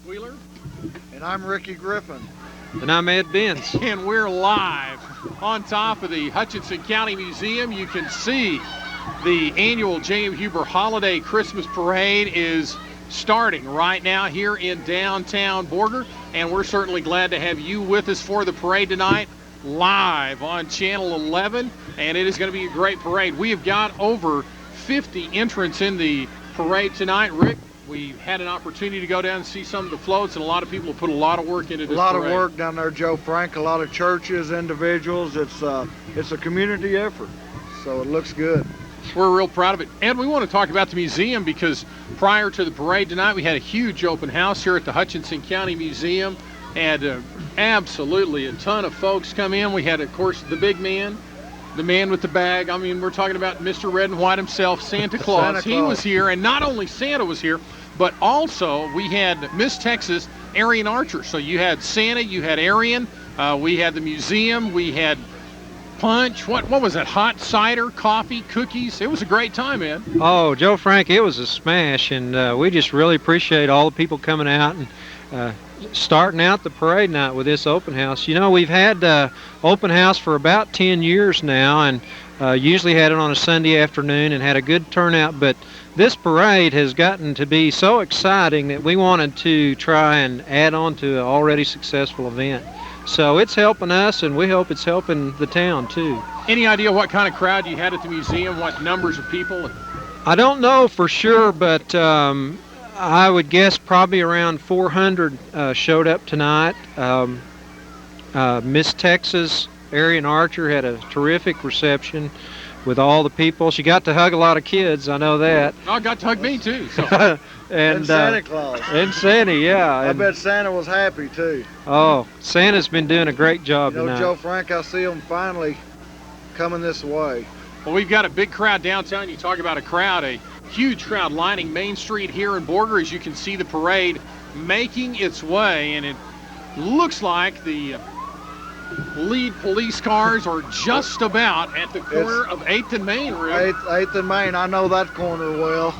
Wheeler. And I'm Ricky Griffin. And I'm Ed Benz. And we're live on top of the Hutchinson County Museum. You can see the annual J.M. Huber Holiday Christmas Parade is starting right now here in downtown Borger. And we're certainly glad to have you with us for the parade tonight, live on Channel 11. And it is going to be a great parade. We have got over 50 entrants in the parade tonight. Rick, we had an opportunity to go down and see some of the floats, and a lot of people have put a lot of work into this A lot parade. of work down there, Joe Frank. A lot of churches, individuals. It's a community effort, so it looks good. We're real proud of it. Ed, we want to talk about the museum because prior to the parade tonight, we had a huge open house here at the Hutchinson County Museum, and absolutely a ton of folks come in. We had, of course, the big man, the man with the bag. I mean, we're talking about Mr. Red and White himself, Santa Claus. Santa Claus. He was here, and not only Santa was here, but also we had Miss Texas, Arian Archer. So you had Santa, you had Arian, we had the museum, we had punch. What was that? Hot cider, coffee, cookies. It was a great time, man. Oh, Joe Frank, it was a smash, and we just really appreciate all the people coming out and starting out the parade night with this open house. You know, we've had open house for about 10 years now, and usually had it on a Sunday afternoon and had a good turnout, but this parade has gotten to be so exciting that we wanted to try and add on to an already successful event. So it's helping us, and we hope it's helping the town too. Any idea what kind of crowd you had at the museum, what numbers of people? I don't know for sure, but I would guess probably around 400 showed up tonight. Miss Texas, Arian Archer, had a terrific reception with all the people. She got to hug a lot of kids, I know that. I got to hug me too. So. And Santa Claus. And Santa, yeah. I bet Santa was happy too. Oh, Santa's been doing a great job tonight. Joe Frank, I see him finally coming this way. Well, we've got a big crowd downtown. You talk about a crowd, a huge crowd lining Main Street here in Borger, as you can see the parade making its way, and it looks like the lead police cars are just about at the corner of 8th and Main, Rick. 8th and Main, I know that corner well.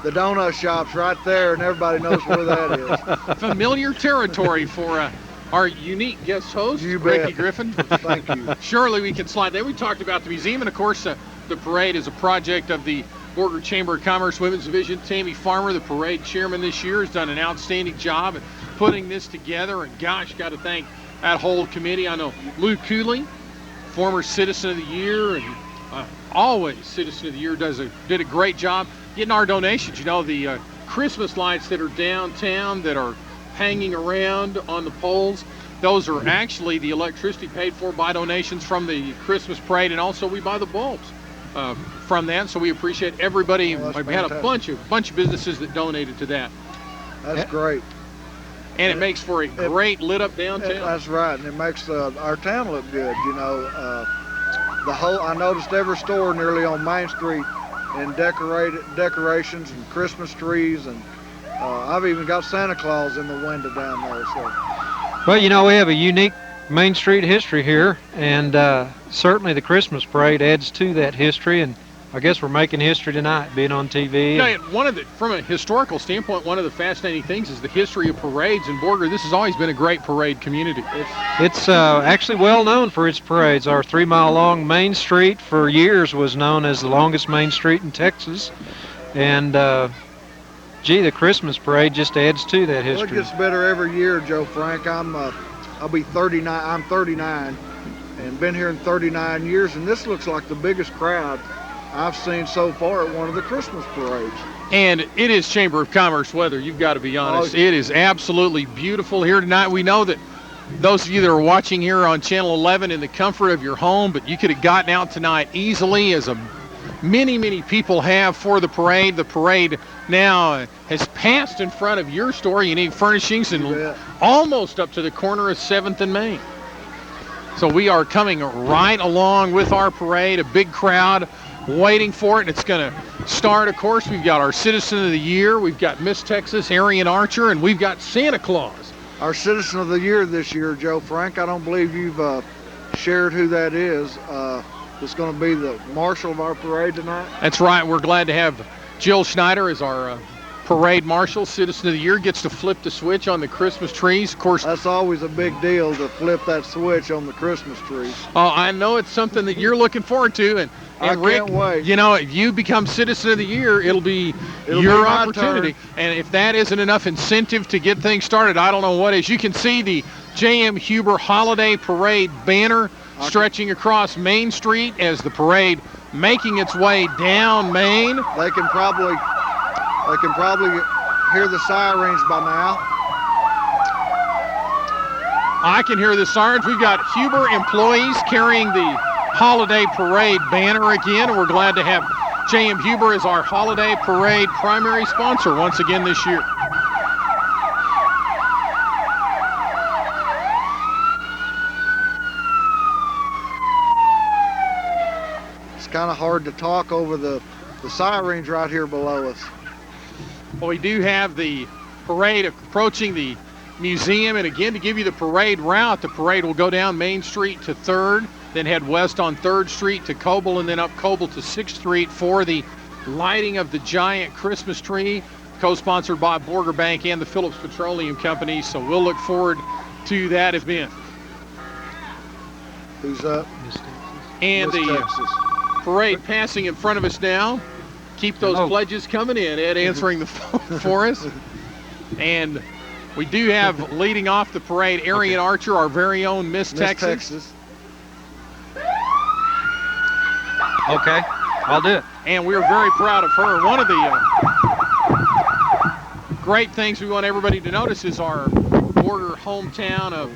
The donut shop's right there, and everybody knows where that is. Familiar territory for our unique guest host, You bet. Ricky Griffin. Thank you. Surely we can slide there. We talked about the museum, and of course the parade is a project of the Borger Chamber of Commerce Women's Division. Tammy Farmer, the parade chairman this year, has done an outstanding job at putting this together, and gosh, got to thank that whole committee. I know Lou Cooley, former Citizen of the Year, and always Citizen of the Year, did a great job getting our donations. You know, the Christmas lights that are downtown that are hanging around on the poles, those are actually the electricity paid for by donations from the Christmas parade, and also we buy the bulbs from that. So we appreciate everybody. Oh, we had a bunch of businesses that donated to that. That's great. And it makes for a great lit up downtown. That's right, and it makes our town look good. You know, I noticed every store nearly on Main Street and decorations and Christmas trees, and I've even got Santa Claus in the window down there. So, well, you know, we have a unique Main Street history here, and certainly the Christmas parade adds to that history, and I guess we're making history tonight, being on TV. From a historical standpoint, one of the fascinating things is the history of parades in Borger. This has always been a great parade community. It's actually well known for its parades. Our 3-mile-long Main Street for years was known as the longest Main Street in Texas, and gee, the Christmas parade just adds to that history. Well, it gets better every year, Joe Frank. I'll be 39. I'm 39, and been here in 39 years, and this looks like the biggest crowd I've seen so far at one of the Christmas parades. And it is Chamber of Commerce weather, you've got to be honest. It is absolutely beautiful here tonight. We know that those of you that are watching here on Channel 11 in the comfort of your home, but you could have gotten out tonight easily, as many people have for the parade. The parade now has passed in front of your store. You need furnishings, and almost up to the corner of 7th and Main. So we are coming right along with our parade, a big crowd waiting for it, and it's going to start. Of course, we've got our Citizen of the Year, we've got Miss Texas, Arian Archer, and we've got Santa Claus. Our Citizen of the Year this year, Joe Frank, I don't believe you've shared who that is. It's going to be the marshal of our parade tonight. That's right. We're glad to have Jill Schneider as our parade marshal, Citizen of the Year, gets to flip the switch on the Christmas trees. Of course, That's always a big deal to flip that switch on the Christmas trees. I know it's something that you're looking forward to, and I Rick, can't wait. you know, if you become Citizen of the Year, it'll be It'll your be my opportunity. turn. And if that isn't enough incentive to get things started, I don't know what is. You can see the J.M. Huber Holiday Parade banner stretching across Main Street as the parade making its way down Main. They can probably hear the sirens by now. I can hear the sirens. We've got Huber employees carrying the Holiday Parade banner again, and we're glad to have J.M. Huber as our Holiday Parade primary sponsor once again this year. It's kind of hard to talk over the sirens right here below us. Well, we do have the parade approaching the museum, and again, to give you the parade route, the parade will go down Main Street to 3rd, then head west on 3rd Street to Coble, and then up Coble to 6th Street for the lighting of the giant Christmas tree, co-sponsored by Borger Bank and the Phillips Petroleum Company. So we'll look forward to that event. Who's up? And Miss the Texas. parade passing in front of us now. Keep those pledges coming in. Ed answering the phone for us. And we do have leading off the parade, Arian Archer, our very own Miss Texas. Okay, I'll do it. And we're very proud of her. One of the great things we want everybody to notice is our border hometown of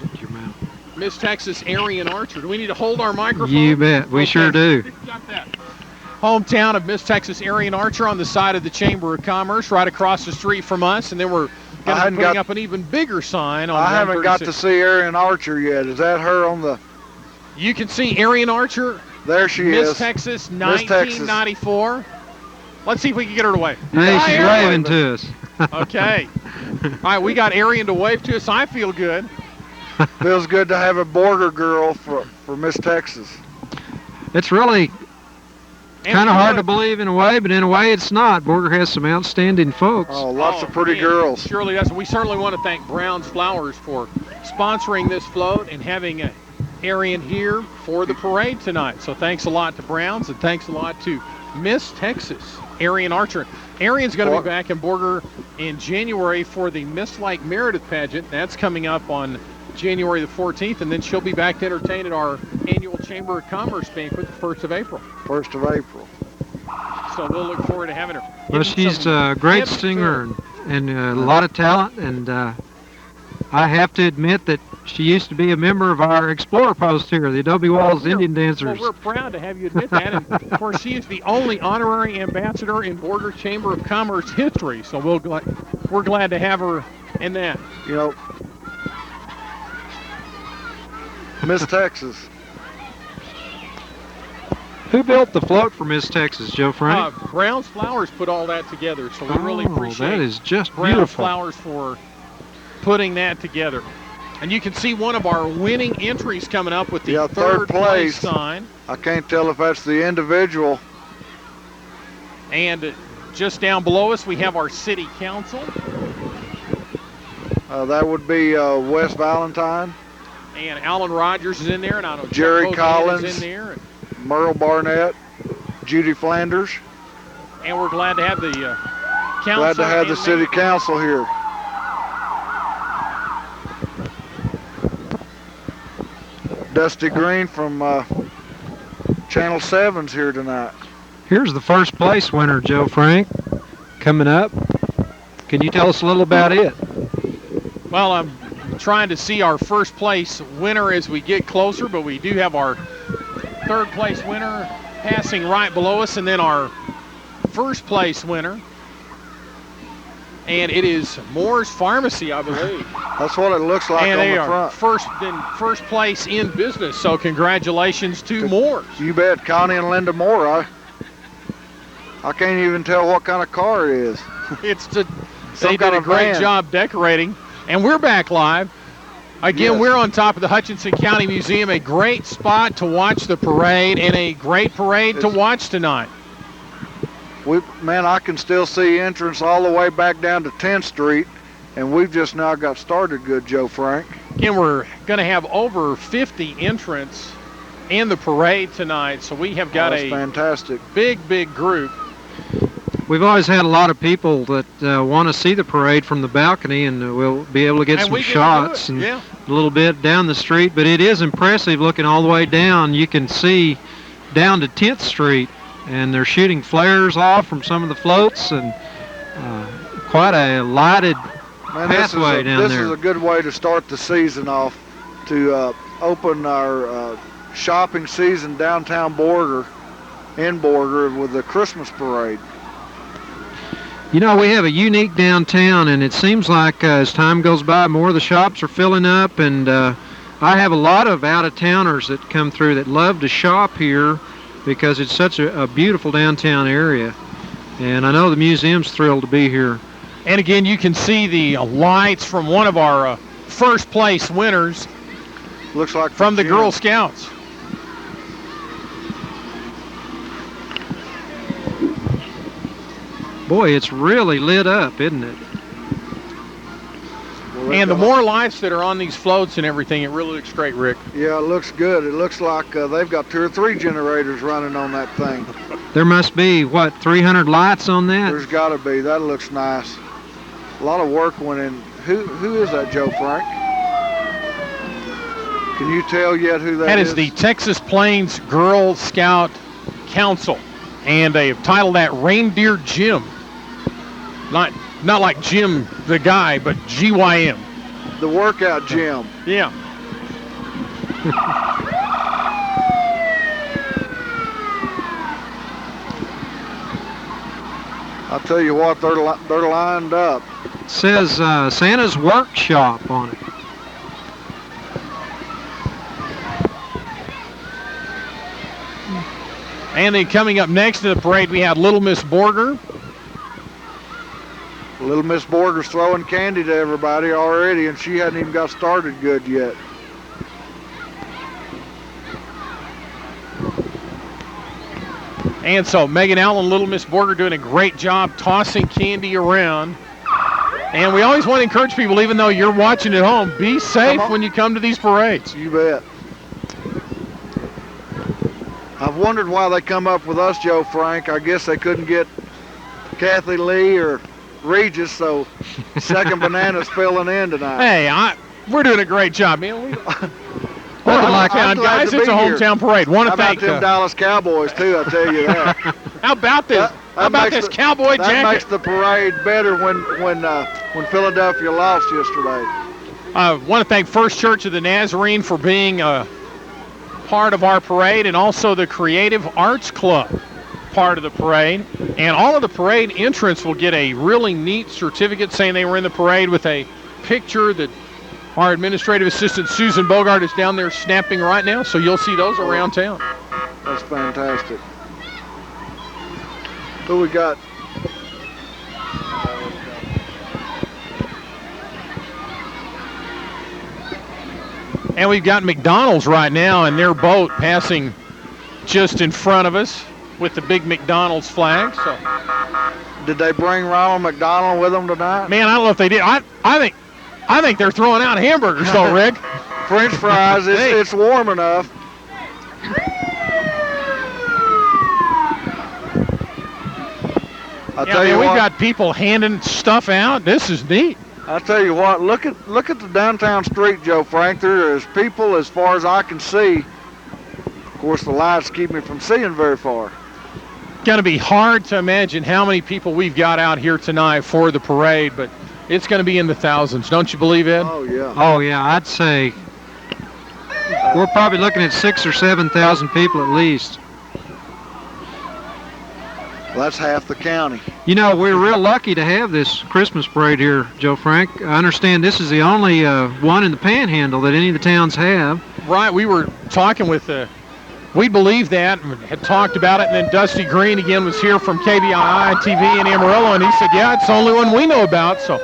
Miss Texas, Arian Archer. Do we need to hold our microphone? You bet, we sure do. Got that. Hometown of Miss Texas, Arian Archer, on the side of the Chamber of Commerce, right across the street from us. And then we're going to be putting up an even bigger sign on I haven't got to 136. see Arian Archer yet. Is that her on the... You can see Arian Archer, There she Miss is. Texas, Miss Texas. 1994. Let's see if we can get her to wave. Hey, Hi, she's Arian. waving to us. Okay. All right, we got Arian to wave to us. I feel good. Feels good to have a border girl for Miss Texas. It's really And kind of we hard to wanna- believe in a way, but in a way it's not. Borger has some outstanding folks. Oh, lots of pretty man, girls. Surely does. We certainly want to thank Brown's Flowers for sponsoring this float and having Arian here for the parade tonight. So thanks a lot to Brown's, and thanks a lot to Miss Texas, Arian Archer. Arian's going to be back in Borger in January for the Miss Like Meredith pageant. That's coming up on January the 14th, and then she'll be back to entertain at our annual Chamber of Commerce banquet the 1st of April. 1st of April. So we'll look forward to having her. Well, Give she's some a great tips to singer her. and a lot of talent, and I have to admit that she used to be a member of our Explorer post here, the Adobe Walls Indian Dancers. Well, we're proud to have you admit that. And of course, she is the only honorary ambassador in Borger Chamber of Commerce history. So we're glad to have her in that. You know, Miss Texas. Who built the float for Miss Texas, Joe Frank? Brown's Flowers put all that together, so we really appreciate that is just Brown's beautiful. Flowers for putting that together. And you can see one of our winning entries coming up with the third place sign. I can't tell if that's the individual. And just down below us, we have our city council. That would be Wes Valentine, And Alan Rogers is in there, and I know Jerry Chuck Bozan Collins. is in there. Merle Barnett, Judy Flanders. And we're glad to have the council. Glad to have the and city council here. Dusty Green from Channel 7's here tonight. Here's the first place winner, Joe Frank, coming up. Can you tell us a little about it? Well, I'm trying to see our first place winner as we get closer, but we do have our third place winner passing right below us, and then our first place winner. And it is Moore's Pharmacy, I believe. That's what it looks like And on they the are front. first place in business, so congratulations to Moore's. You bet, Connie and Linda Moore. I can't even tell what kind of car it is. They Some did kind a of great van. job decorating. And we're back live. Again, Yes. we're on top of the Hutchinson County Museum, a great spot to watch the parade and a great parade to watch tonight. Man, I can still see entrance all the way back down to 10th Street, and we've just now got started good, Joe Frank. Again, we're going to have over 50 entrants in the parade tonight, so we have got a fantastic big group. We've always had a lot of people that want to see the parade from the balcony, and we'll be able to get some shots and a little bit down the street. But it is impressive looking all the way down. You can see down to 10th Street, and they're shooting flares off from some of the floats, and quite a lighted pathway down there. This is a good way to start the season off, to open our shopping season downtown Borger, in Borger, with the Christmas parade. You know, we have a unique downtown, and it seems like as time goes by, more of the shops are filling up, and I have a lot of out-of-towners that come through that love to shop here because it's such a beautiful downtown area. And I know the museum's thrilled to be here. And again, you can see the lights from one of our first place winners. Looks like from the Girl Scouts. Boy, it's really lit up, isn't it? Well, and the more lights that are on these floats and everything, it really looks great, Rick. Yeah, it looks good. It looks like they've got 2 or 3 generators running on that thing. There must be, what, 300 lights on that? There's got to be. That looks nice. A lot of work went in. Who is that, Joe Frank? Can you tell yet who that is? That is the Texas Plains Girl Scout Council, and they've titled that Reindeer Jim. Not like Jim the guy, but GYM. The workout gym. Yeah. I'll tell you what, they're lined up. It says Santa's Workshop on it. And then coming up next to the parade, we have Little Miss Borger. Little Miss Borger's throwing candy to everybody already, and she hadn't even got started good yet. And so Megan Allen, Little Miss Borger doing a great job tossing candy around. And we always want to encourage people, even though you're watching at home, be safe when you come to these parades. You bet. I've wondered why they come up with us, Joe Frank. I guess they couldn't get Kathy Lee or Regis, so Second Banana's filling in tonight. Hey, we're doing a great job, man. We're hometown guys. It's a hometown parade. Want to thank them Dallas Cowboys too. I tell you that. How about this? How about this cowboy jacket? That makes the parade better when Philadelphia lost yesterday. I want to thank First Church of the Nazarene for being a part of our parade, and also the Creative Arts Club part of the parade. And all of the parade entrants will get a really neat certificate saying they were in the parade, with a picture that our administrative assistant Susan Bogart is down there snapping right now, so you'll see those around town. That's fantastic. Who we got? And we've got McDonald's right now in their boat passing just in front of us with the big McDonald's flag. So, did they bring Ronald McDonald with them tonight? Man, I don't know if they did. I think they're throwing out hamburgers, though, Rick. French fries. It's warm enough. We've got people handing stuff out. This is neat. I'll tell you what, look at the downtown street, Joe Frank. There is people as far as I can see. Of course, the lights keep me from seeing very far. It's going to be hard to imagine how many people we've got out here tonight for the parade, but it's going to be in the thousands. Don't you believe, Ed? Oh, yeah. Oh, yeah, I'd say we're probably looking at 6,000 or 7,000 people at least. Well, that's half the county. You know, we're real lucky to have this Christmas parade here, Joe Frank. I understand this is the only one in the Panhandle that any of the towns have. Right, we were talking with, we believe that, and had talked about it, and then Dusty Green again was here from KBII TV in Amarillo, and he said, yeah, it's the only one we know about, so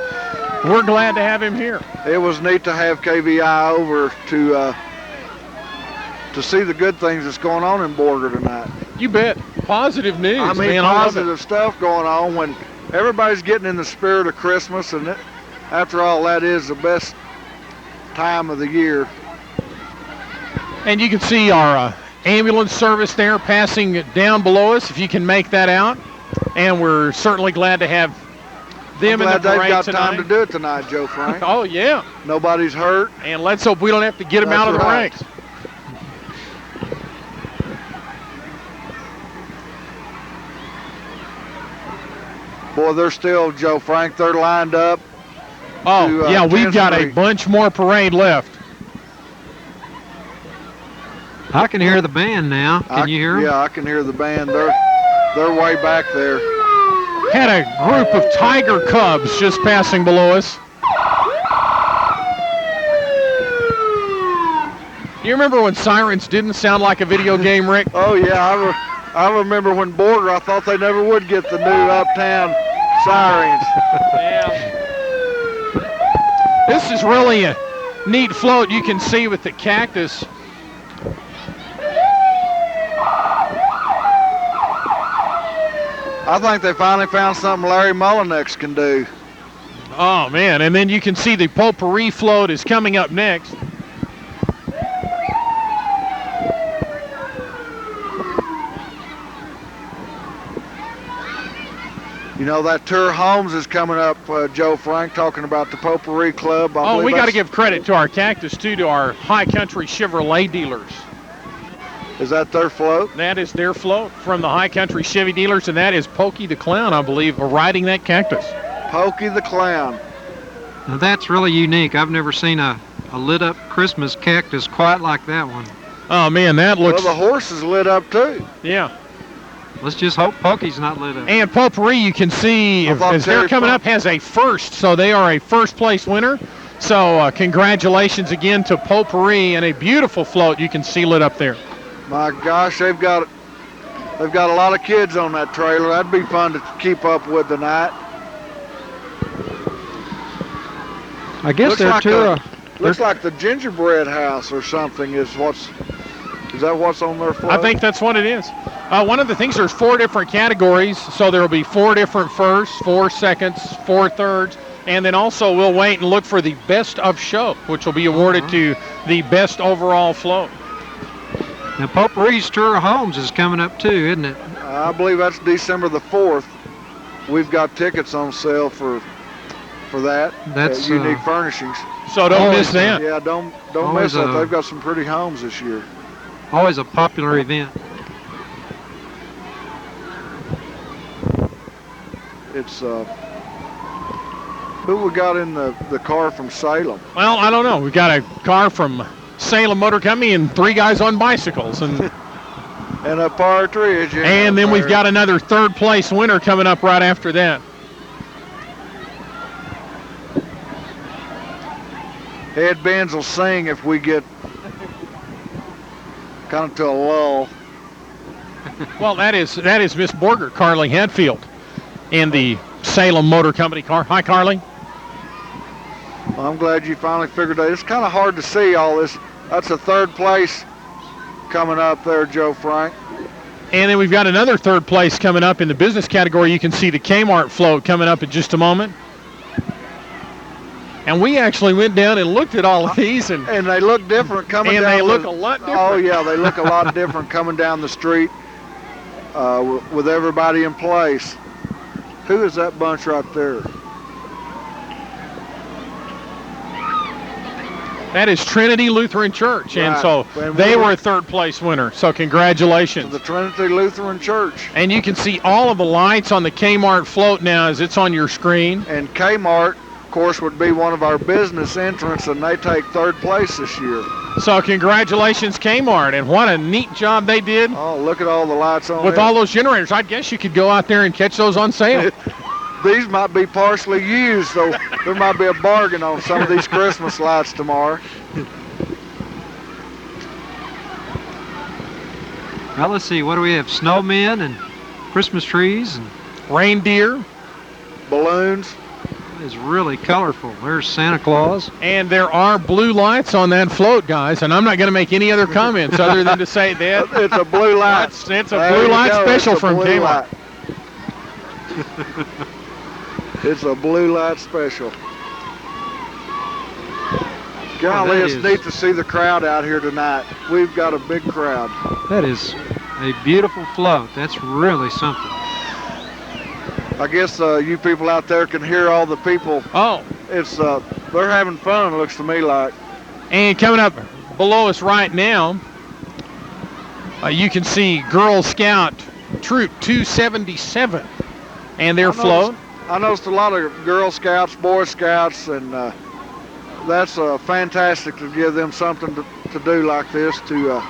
we're glad to have him here. It was neat to have KBI over to see the good things that's going on in Borger tonight. You bet. positive news. I mean, man, I love positive stuff going on when everybody's getting in the spirit of Christmas, and after all, that is the best time of the year. And you can see our ambulance service there passing down below us, if you can make that out. And we're certainly glad to have them in the parade they've got tonight. time to do it tonight, Joe Frank. Oh, yeah. Nobody's hurt. And let's hope we don't have to get them out of the ranks. Boy, they're still, Joe Frank, they're lined up. Oh, yeah, we've got a bunch more parade left. I can hear the band now. Can you hear them? Yeah, I can hear the band. They're way back there. Had a group of tiger cubs just passing below us. You remember when sirens didn't sound like a video game, Rick? Oh, yeah, I remember when Borger, I thought they never would get the new Uptown sirens. Yeah. This is really a neat float. You can see with the cactus. I think they finally found something Larry Mullinex can do. Oh, man. And then you can see the potpourri float is coming up next. You know, that Tour Homes is coming up, Joe Frank, talking about the Potpourri Club. Oh, we got to give credit to our cactus, too, to our High Country Chevrolet dealers. Is that their float? That is their float from the High Country Chevy dealers, and that is Pokey the Clown, I believe, riding that cactus. Pokey the Clown. Now that's really unique. I've never seen a lit-up Christmas cactus quite like that one. Oh, man, that looks... Well, the horse is lit up, too. Yeah. Let's just hope Pokey's not lit up. And Potpourri, you can see, as they're coming up, has a first, so they are a first-place winner. So congratulations again to Potpourri, and a beautiful float you can see lit up there. My gosh, they've got a lot of kids on that trailer. That'd be fun to keep up with tonight. I guess looks like the gingerbread house or something is that what's on their float? I think that's what it is. One of the things, there's 4 different categories, so there will be 4 different firsts, 4 seconds, 4 thirds, and then also we'll wait and look for the best of show, which will be awarded to the best overall float. Now, Potpourri's Tour of Homes is coming up too, isn't it? I believe that's December the 4th. We've got tickets on sale for that. That's Unique Furnishings. So don't miss that. Yeah, don't miss that. They've got some pretty homes this year. Always a popular event. It's who we got in the car from Salem? Well, I don't know. We've got a car from Salem Motor Company and 3 guys on bicycles, and and a partridge. And then we've got another 3rd place winner coming up right after that. Headbands will sing if we get kind of to a lull. Well, that is Miss Borger, Carly Hadfield, in the Salem Motor Company car. Hi, Carly. Well, I'm glad you finally figured out. It's kind of hard to see all this. That's a 3rd place coming up there, Joe Frank. And then we've got another 3rd place coming up in the business category. You can see the Kmart float coming up in just a moment. And we actually went down and looked at all of these, and they look different coming down. And they look a lot different. Oh yeah, they look a lot different coming down the street with everybody in place. Who is that bunch right there? That is Trinity Lutheran Church, right. And so they were a 3rd place winner. So congratulations. To the Trinity Lutheran Church. And you can see all of the lights on the Kmart float now as it's on your screen. And Kmart, of course, would be one of our business entrants, and they take 3rd place this year. So congratulations, Kmart, and what a neat job they did. Oh, look at all the lights on with all those generators. I guess you could go out there and catch those on sale. These might be partially used, so there might be a bargain on some of these Christmas lights tomorrow. Well, let's see. What do we have? Snowmen and Christmas trees and reindeer. Balloons. There's is really colorful. There's Santa Claus. And there are blue lights on that float, guys, and I'm not going to make any other comments other than to say that it's a blue light. It's a blue light special from Kmart. It's a blue light special. Golly, it's neat to see the crowd out here tonight. We've got a big crowd. That is a beautiful float. That's really something. I guess you people out there can hear all the people. Oh. It's they're having fun, it looks to me like. And coming up below us right now, you can see Girl Scout Troop 277 and their float. I noticed a lot of Girl Scouts, Boy Scouts, and that's fantastic to give them something to do like this to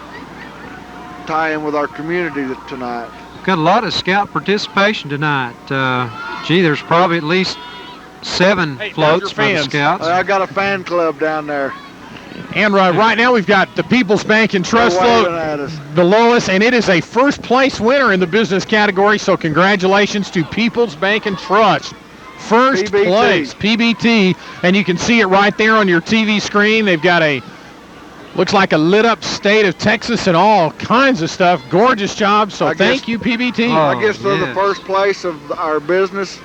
tie in with our community tonight. Got a lot of scout participation tonight. Gee, there's probably at least 7 floats for the scouts. I got a fan club down there. And right now we've got the People's Bank and Trust float below us, and it is a first place winner in the business category, so congratulations to People's Bank and Trust. First place, PBT, and you can see it right there on your TV screen. They've got looks like a lit up state of Texas and all kinds of stuff. Gorgeous job, so thank you, PBT. I guess they're the first place of our business.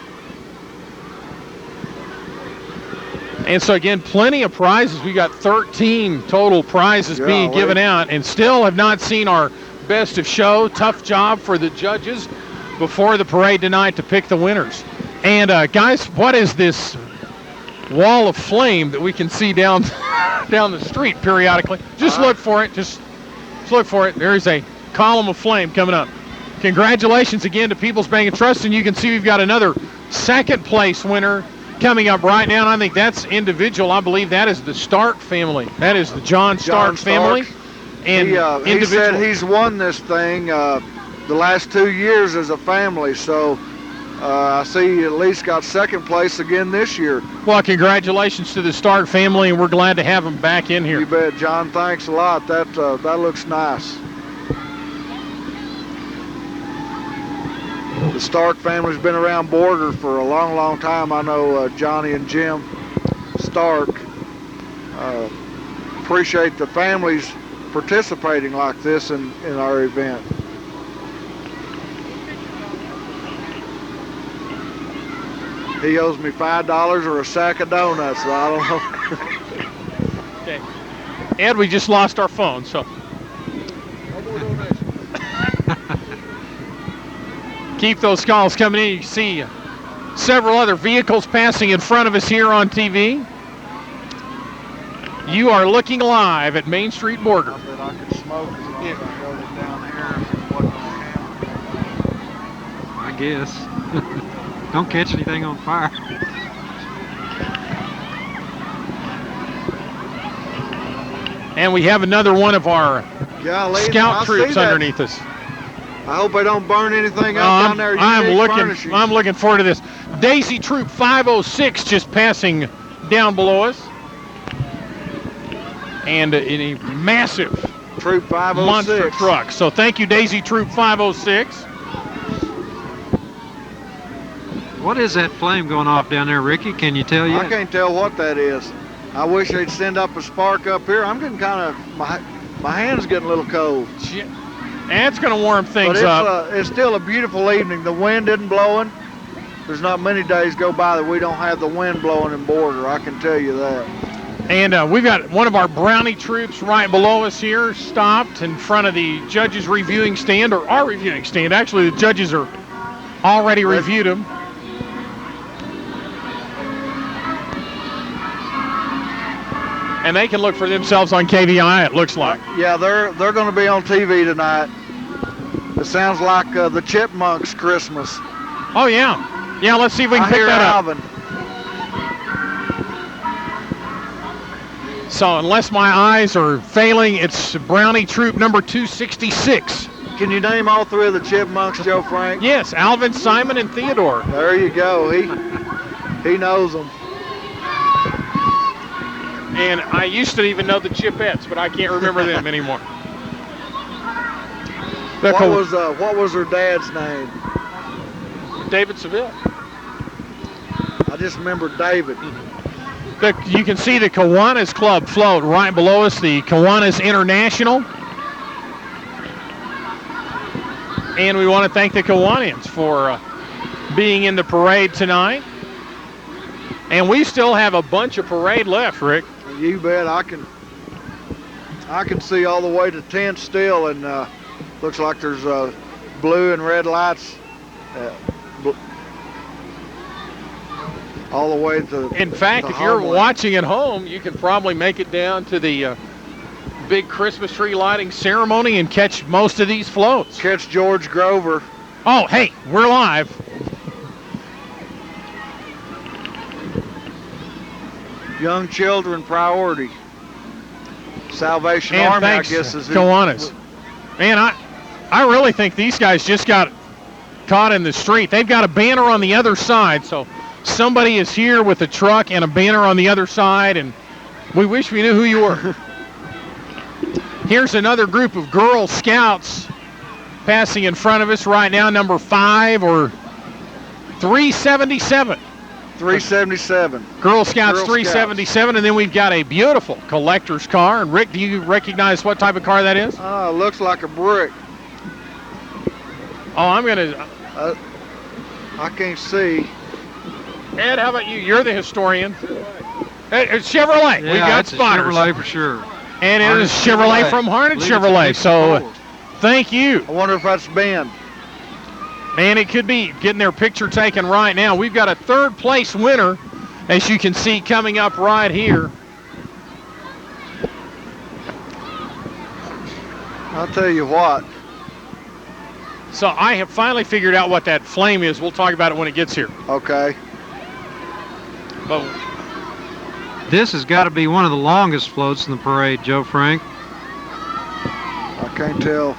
And so again, plenty of prizes. We got 13 total prizes being given out, and still have not seen our best of show. Tough job for the judges before the parade tonight to pick the winners. And guys, what is this wall of flame that we can see down the street periodically? Just look for it. Just look for it. There is a column of flame coming up. Congratulations again to People's Bank and Trust, and you can see we've got another second place winner coming up right now, and I think that's individual. I believe that is the Stark family. That is the John Stark family. And he said he's won this thing the last 2 years as a family, so I see he at least got second place again this year. Well, congratulations to the Stark family, and we're glad to have them back in here. You bet, John. Thanks a lot. That looks nice. The Stark family's been around Borger for a long, long time. I know Johnny and Jim Stark. Appreciate the families participating like this in our event. He owes me $5 or a sack of donuts, so I don't know. Okay. Ed, we just lost our phone, so. Keep those calls coming in. You see several other vehicles passing in front of us here on TV. You are looking live at Main Street Borger. I bet I could smoke as long as I held it down here and wasn't on camera. I guess. Don't catch anything on fire. And we have another one of our scout troops underneath us. I hope I don't burn anything up down there. I'm looking forward to this. Daisy Troop 506 just passing down below us. And in a massive Troop 506 monster truck. So thank you, Daisy Troop 506. What is that flame going off down there, Ricky? Can you tell yet? I can't tell what that is. I wish they'd send up a spark up here. I'm getting kind of, my hand's getting a little cold. That's going to warm things up. It's still a beautiful evening. The wind isn't blowing. There's not many days go by that we don't have the wind blowing in Borger. I can tell you that. And we've got one of our Brownie troops right below us here, stopped in front of the judges' reviewing stand, or our reviewing stand. Actually, the judges are already reviewed them. And they can look for themselves on KVI, it looks like. Yeah, they're going to be on TV tonight. It sounds like the Chipmunks Christmas. Oh, yeah. Yeah, let's see if we can pick that up. So unless my eyes are failing, it's Brownie Troop number 266. Can you name all three of the Chipmunks, Joe Frank? Yes, Alvin, Simon, and Theodore. There you go. He knows them. And I used to even know the Chipettes, but I can't remember them anymore. What was her dad's name? David Seville. I just remember David. You can see the Kiwanis Club float right below us, the Kiwanis International. And we want to thank the Kiwanians for being in the parade tonight. And we still have a bunch of parade left, Rick. You bet. I can see all the way to 10 still, and looks like there's blue and red lights all the way to. In fact, if you're watching at home, you can probably make it down to the big Christmas tree lighting ceremony and catch most of these floats. Catch George Grover. Oh, hey, we're live. Young children priority. Salvation Army, thanks, I guess, is Kiwanis. Man, I really think these guys just got caught in the street. They've got a banner on the other side, so somebody is here with a truck and a banner on the other side, and we wish we knew who you were. Here's another group of Girl Scouts passing in front of us right now, number 5 or 377. 377. Girl Scouts 377, and then we've got a beautiful collector's car. And Rick, do you recognize what type of car that is? Looks like a brick. Oh, I'm going to... I can't see. Ed, how about you? You're the historian. It's Chevrolet. Yeah, We've got it's spotters. a Chevrolet for sure. And it is Chevrolet from Harnett Chevrolet. So thank you. I wonder if that's Ben. And it could be getting their picture taken right now. We've got a 3rd place winner, as you can see, coming up right here. I'll tell you what. So I have finally figured out what that flame is. We'll talk about it when it gets here. Okay. But this has got to be one of the longest floats in the parade, Joe Frank. I can't tell.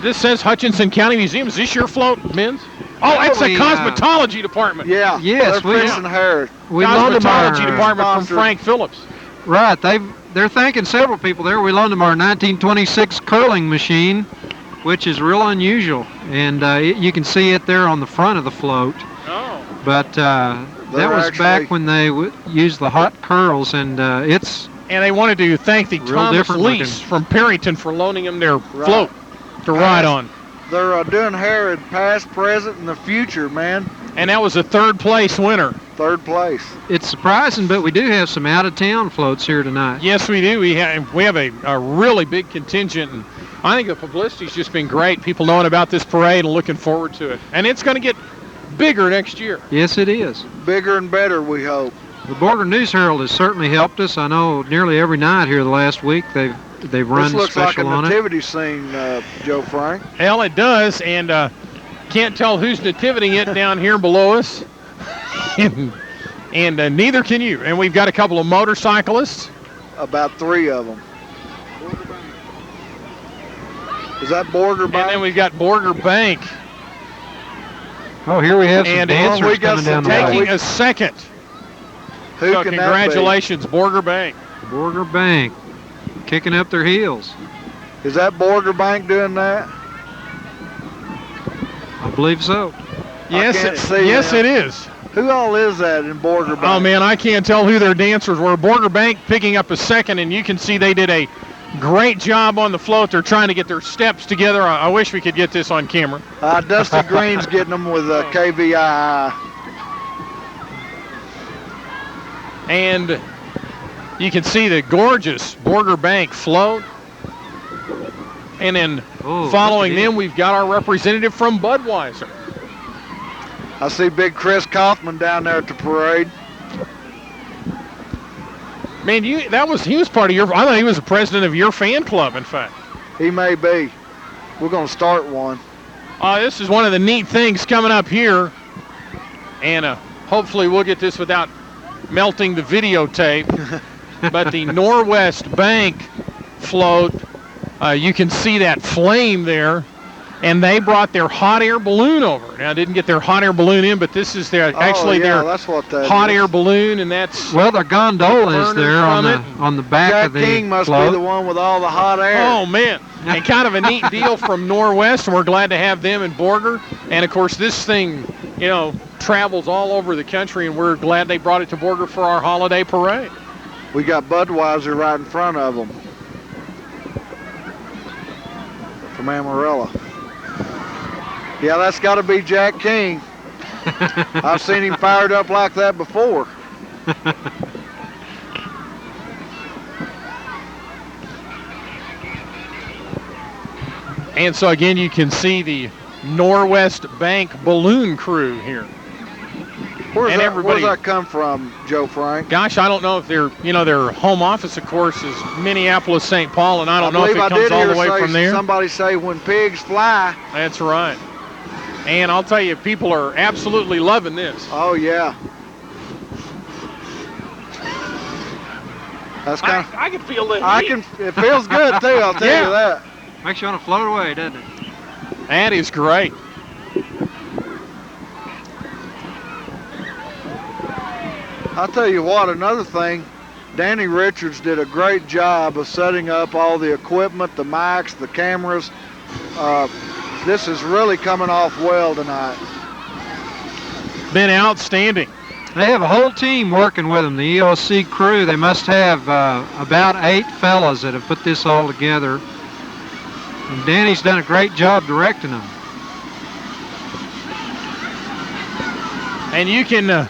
This says Hutchinson County Museum. Is this your float, Men's? Oh, it's the cosmetology department. Yeah. Yes, we Harris. Cosmetology department from Frank Phillips. Right. They're thanking several people there. We loaned them our 1926 curling machine, which is real unusual, and you can see it there on the front of the float. Oh. But that was back when they used the hot curls, and it's. And they wanted to thank the Thomas Lease from Perryton for loaning them their float to ride on. They're doing Herod past, present, and the future, man. And that was a 3rd place winner. 3rd place. It's surprising, but we do have some out-of-town floats here tonight. Yes, we do. We have a really big contingent, and I think the publicity's just been great. People knowing about this parade and looking forward to it. And it's going to get bigger next year. Yes, it is. Bigger and better, we hope. The Borger News Herald has certainly helped us. I know nearly every night here the last week they've run this looks like a special on it. nativity scene, Joe Frank. Hell, it does, and can't tell who's nativiting it down here below us. and neither can you. And we've got a couple of motorcyclists. About 3 of them. Is that Borger Bank? And then we've got Borger Bank. Oh, here we have some And dancers coming down the taking way. a second. Who So can congratulations, Borger Bank. Borger Bank, kicking up their heels. that be? Is that Borger Bank doing that? I believe so. Yes, it is. Who all is that in Borger Bank? Oh, man, I can't tell who their dancers were. Borger Bank picking up a second, and you can see they did a great job on the float. They're trying to get their steps together. I wish we could get this on camera. Dusty Green's getting them with KVII. And you can see the gorgeous Borger Bank float. And then following them, we've got our representative from Budweiser. I see big Chris Kaufman down there at the parade. Man, he was part of your, I thought he was the president of your fan club, in fact. He may be. We're going to start one. This is one of the neat things coming up here. And hopefully we'll get this without melting the videotape. But the Norwest Bank float, you can see that flame there. and they brought their hot air balloon over. Now, didn't get their hot air balloon in, but this is their that's what that hot is. air balloon, and that's Well, the gondola is there on the back Jack of the King must float. be the one with all the hot air. oh man, and kind of a neat deal from Norwest, and we're glad to have them in Borger. And of course, this thing, travels all over the country, and we're glad they brought it to Borger for our holiday parade. We got Budweiser right in front of them from Amarillo. Yeah, that's got to be Jack King. I've seen him fired up like that before. And so again, you can see the Norwest Bank balloon crew here. Where's everybody- that come from, Joe Frank? Gosh, I don't know if their home office, of course, is Minneapolis, St. Paul, and I don't know if it I comes did all hear the way from there. somebody say when pigs fly. That's right. And I'll tell you, people are absolutely loving this. Oh yeah. That's kind of. I can feel it. It feels good too. I'll tell you that. Makes you want to float away, doesn't it? That is great. I'll tell you what. Another thing, Danny Richards did a great job of setting up all the equipment, the mics, the cameras. This is really coming off well tonight. Been outstanding. They have a whole team working with them, the EOC crew. They must have about 8 fellas that have put this all together. And Danny's done a great job directing them. And you can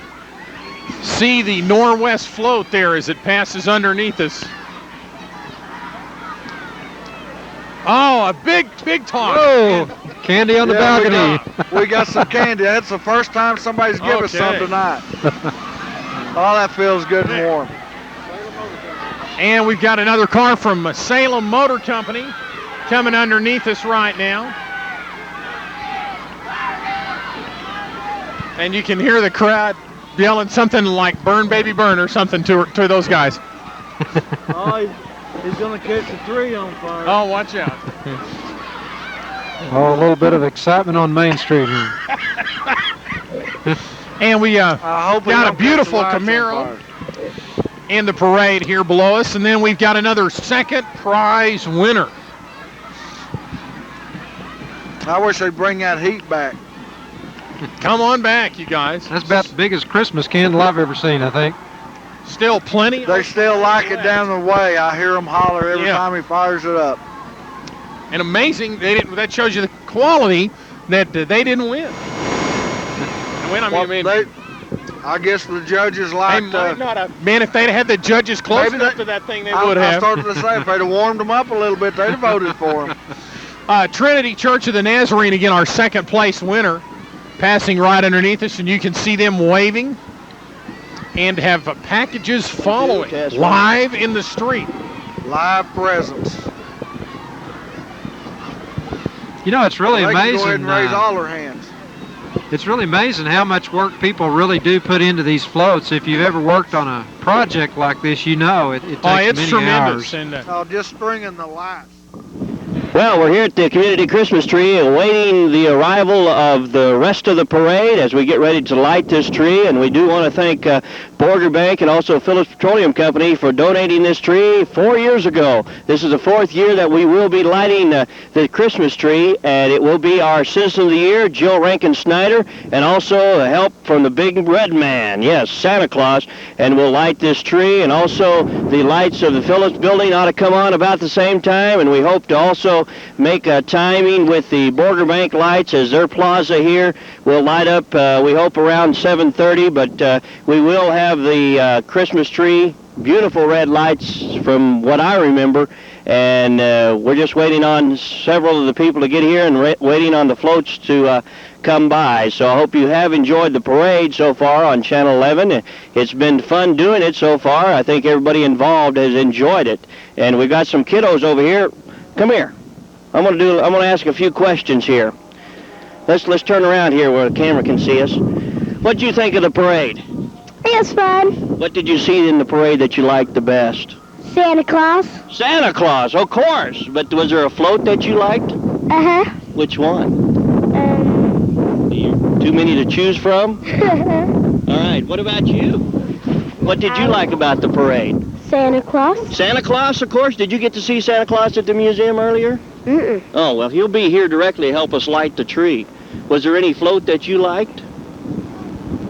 see the Norwest float there as it passes underneath us. Oh, a big toss. Whoa, candy on the balcony. We got some candy. That's the first time somebody's given us some tonight. Oh, that feels good and warm. And we've got another car from Salem Motor Company coming underneath us right now. And you can hear the crowd yelling something like "Burn, baby, burn" or something to those guys. Oh, he's going to catch a tree on fire. Oh, watch out. Oh, a little bit of excitement on Main Street here. And we I hope we got a don't catch beautiful the lights on Camaro fire. in the parade here below us. And then we've got another second prize winner. I wish they'd bring that heat back. Come on back, you guys. That's about the biggest Christmas candle I've ever seen, I think. Still plenty. They still like it down the way. I hear them holler every time he fires it up. And amazing, that shows you the quality that they didn't win. I guess the judges liked. They might not have. Man, if they'd had the judges close enough to that thing, they would have. I started to say, if they'd have warmed them up a little bit, they'd have voted for them. Trinity Church of the Nazarene, again, our second place winner, passing right underneath us, and you can see them waving and have packages following live in the street. Live presence. You know, it's really They amazing. can go ahead and raise all their hands. It's really amazing how much work people really do put into these floats. If you've ever worked on a project like this, you know it takes it's many tremendous. hours. And, Just stringing the lights. Well, we're here at the Community Christmas Tree awaiting the arrival of the rest of the parade as we get ready to light this tree. And we do want to thank Borger Bank and also Phillips Petroleum Company for donating this tree 4 years ago. This is the 4th year that we will be lighting the Christmas tree, and it will be our Citizen of the Year, Jill Rankin Snyder, and also help from the big red man, yes, Santa Claus, and we'll light this tree. And also the lights of the Phillips building ought to come on about the same time, and we hope to also make a timing with the Borger Bank lights as their plaza here will light up, we hope around 7:30, but we will have the Christmas tree, beautiful red lights from what I remember, and we're just waiting on several of the people to get here and waiting on the floats to come by. So I hope you have enjoyed the parade so far on Channel 11. It's been fun doing it so far. I think everybody involved has enjoyed it. And we've got some kiddos over here. Come here. I'm gonna ask a few questions here. Let's turn around here where the camera can see us. What'd you think of the parade? It was fun. What did you see in the parade that you liked the best? Santa Claus. Santa Claus, of course. But was there a float that you liked? Uh-huh. Which one? Um, Too many to choose from? All right, what about you? What did you like about the parade? Santa Claus. Santa Claus, of course. Did you get to see Santa Claus at the museum earlier? Mm-mm. Oh, well, he'll be here directly to help us light the tree. Was there any float that you liked?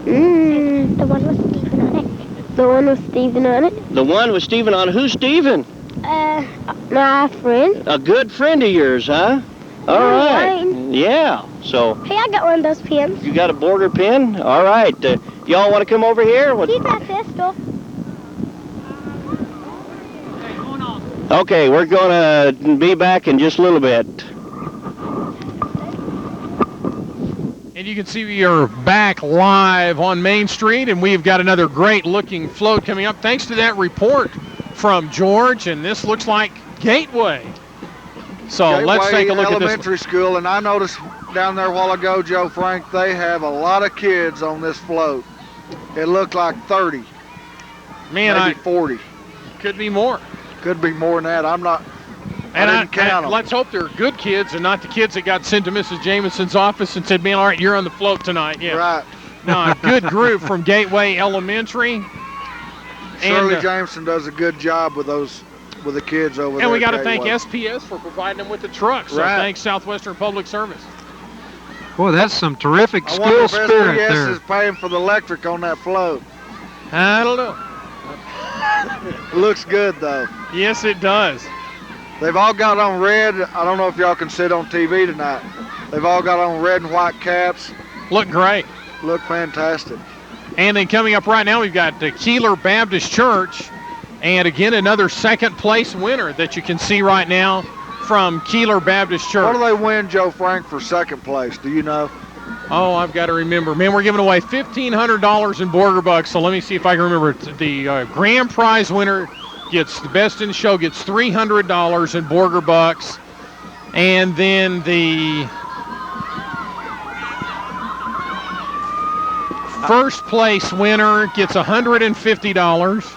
The one with Steven on it. The one with Steven on it. The one with Steven on it. Who's Steven? My friend. A good friend of yours, huh? All right. Mine. Yeah, so Hey, I got one of those pins. you got a Borger pin? All right. Y'all want to come over here? Keep that pistol. Okay, we're going to be back in just a little bit. And you can see we are back live on Main Street, and we've got another great-looking float coming up. Thanks to that report from George, and this looks like Gateway. So let's take a look at this. Elementary school, and I noticed down there a while ago, Joe Frank, they have a lot of kids on this float. It looked like 30, Man, maybe 40. could be more. Could be more than that. I didn't count them. Let's hope they're good kids and not the kids that got sent to Mrs. Jameson's office and said, man, all right, you're on the float tonight. Yeah. Right. No, a good group from Gateway Elementary. Shirley Jameson does a good job with the kids over there. And we got to at thank Gateway. SPS for providing them with the trucks. So Right. thanks Southwestern Public Service. Boy, that's some terrific I wonder school if spirit SPS there. is paying for the electric on that float. I don't know. It looks good though. Yes, it does. They've all got on red. I don't know if y'all can see it on TV tonight. They've all got on red and white caps. Look great. Look fantastic. And then coming up right now, we've got the Keeler Baptist Church. And again, another second place winner that you can see right now from Keeler Baptist Church. What do they win, Joe Frank, for second place? Do you know? Oh, I've got to remember. Man, we're giving away $1,500 in Borger bucks. So let me see if I can remember. The grand prize winner gets the best in the show, gets $300 in Borger bucks. And then the first place winner gets $150.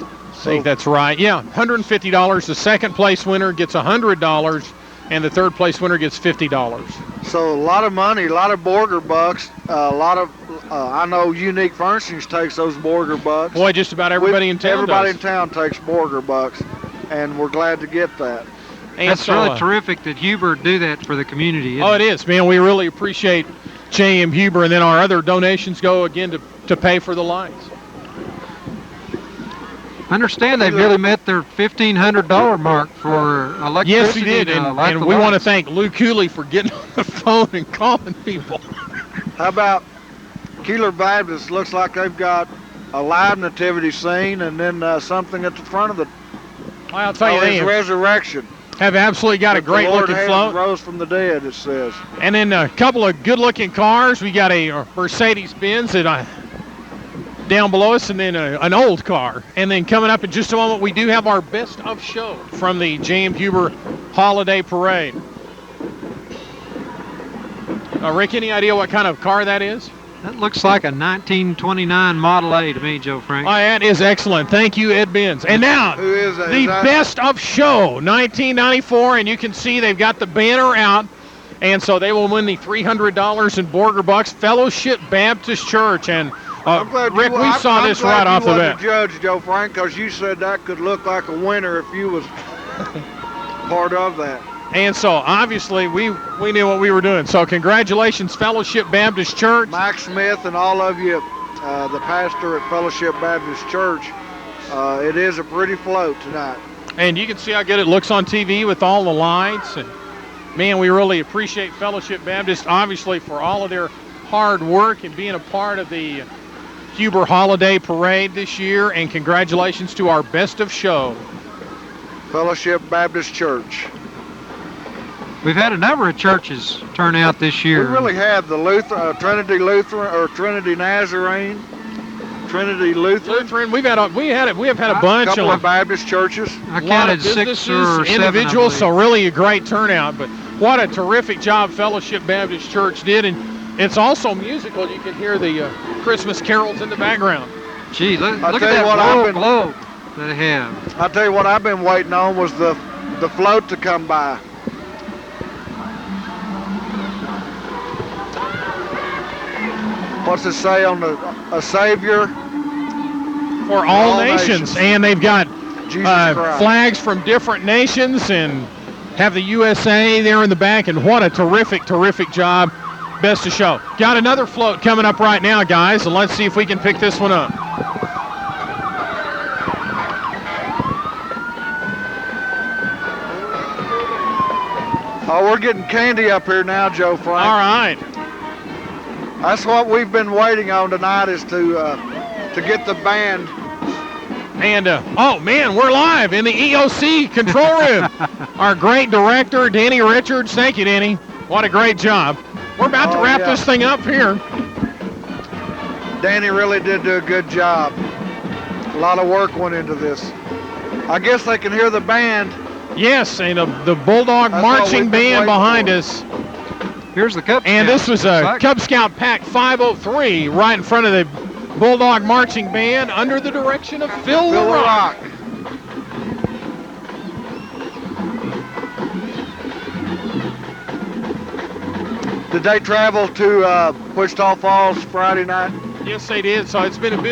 I think that's right. Yeah, $150. The second place winner gets $100, and the third place winner gets $50. So a lot of money, a lot of Borger bucks, a lot of, I know Unique Furnishings takes those Borger bucks. Boy, just about everybody in town Everybody does. in town takes Borger bucks, and we're glad to get that. And That's so, really terrific that Huber do that for the community. Oh, it is, man. We really appreciate J.M. Huber, and then our other donations go again to pay for the lights. I understand they've nearly met their $1,500 mark for electricity. Yes, we did, to light and the we want to lights. thank Lou Cooley for getting on the phone and calling people. How about Keeler Baptist? Looks like they've got a live nativity scene and then something at the front of the I'll tell you, his they resurrection. have absolutely got a That the Lord great-looking has float. rose from the dead, it says. And then a couple of good-looking cars. We got a Mercedes-Benz that down below us, and then an old car. And then coming up in just a moment, we do have our best of show from the J.M. Huber Holiday Parade. Rick, any idea what kind of car that is? That looks like a 1929 Model A to me, Joe Frank. Oh, that is excellent. Thank you, Ed Benz. And now, Who is that? the Is that- best of show, 1994, and you can see they've got the banner out. And so they will win the $300 in Borger bucks, Fellowship Baptist Church. And I'm glad Rick, we saw this right off the bat. I'm glad you wasn't a judge, Joe Frank, because you said that could look like a winner if you was part of that. And so obviously we knew what we were doing. So congratulations, Fellowship Baptist Church. Mike Smith and all of you, the pastor at Fellowship Baptist Church, it is a pretty float tonight. And you can see how good it looks on TV with all the lights. And man, we really appreciate Fellowship Baptist, obviously, for all of their hard work and being a part of the Huber Holiday Parade this year. And congratulations to our best of show. Fellowship Baptist Church. We've had a number of churches turn out this year. We really have the Trinity Lutheran or Trinity Nazarene, Trinity Lutheran. We have had a A bunch couple of of Baptist churches. I a lot of counted 6 businesses, or 7, individuals, I so believe. really a great turnout. But what a terrific job Fellowship Baptist Church did, and it's also musical. You can hear the Christmas carols in the background. Gee, look I'll at tell you that what, I've royal been- globe that they have. I'll tell you what I've been waiting on was the float to come by. what's it say on a Savior For all nations. And they've got Jesus Christ. flags from different nations and have the USA there in the back. And what a terrific, terrific job. Best of show. Got another float coming up right now, guys, and let's see if we can pick this one up. Oh, we're getting candy up here now, Joe Frank. All right. That's what we've been waiting on tonight, is to get the band. And, oh, man, we're live in the EOC control room. Our great director, Danny Richards. Thank you, Danny. What a great job. We're about to wrap this thing up here. Danny really did do a good job. A lot of work went into this. I guess they can hear the band. Yes, and the Bulldog marching band behind us. Here's the Cub Scout. And this was a Cub Scout Pack 503 right in front of the Bulldog marching band under the direction of Phil LaRock. Did they travel to Wichita Falls Friday night? Yes, they did. So it's been a